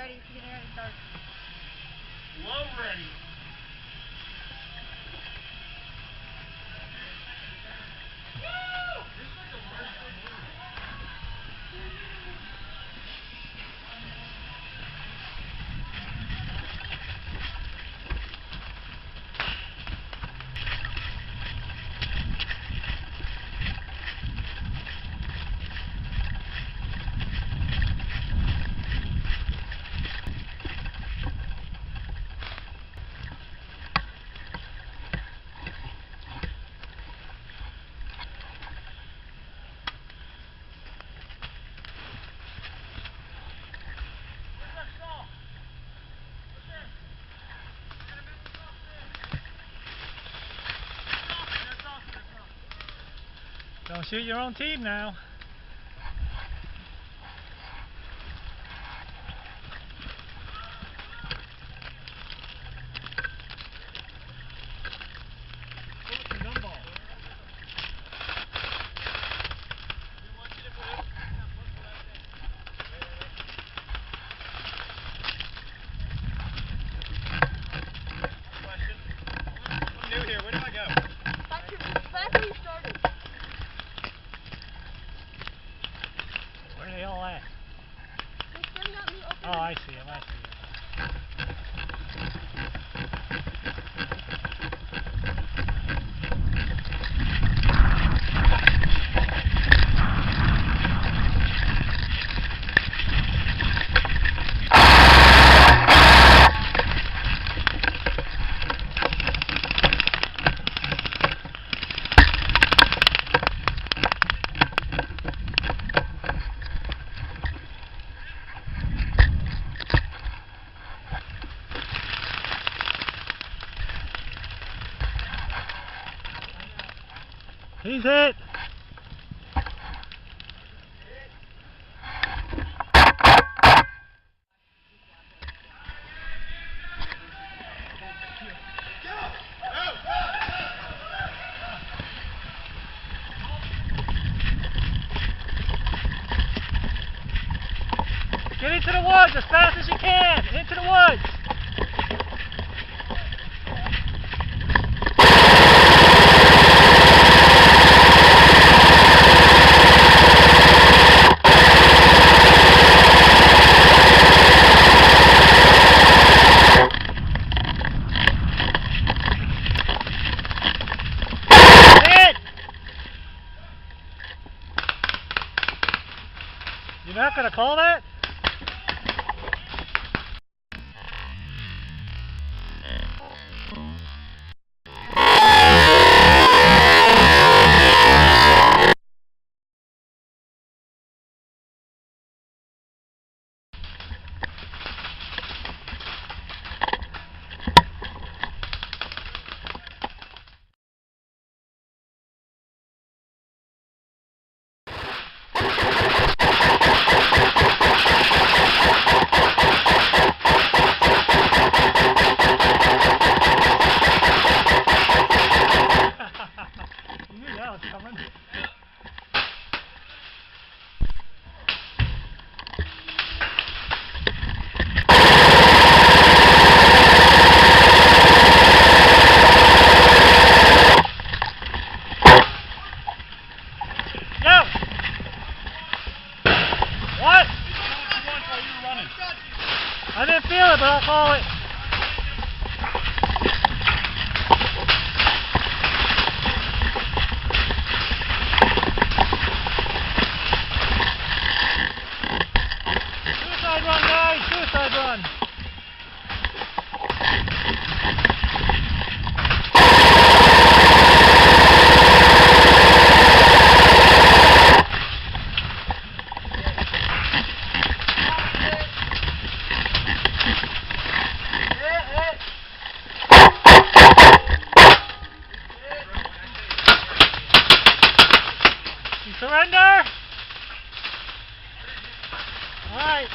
ready. If you get ready, start. Low ready. Don't shoot your own team now. I'm new here. Where do I go? Back where you started. Where are they all at? They're starting out in the open. Oh, I see them. I see them. He's hit. Get into the woods as fast as you can. Into the woods. You're not going to call that? You knew that was coming. Go! What? I didn't feel it, but I'll call it. Suicide run, guys! Suicide run! You surrender? All right.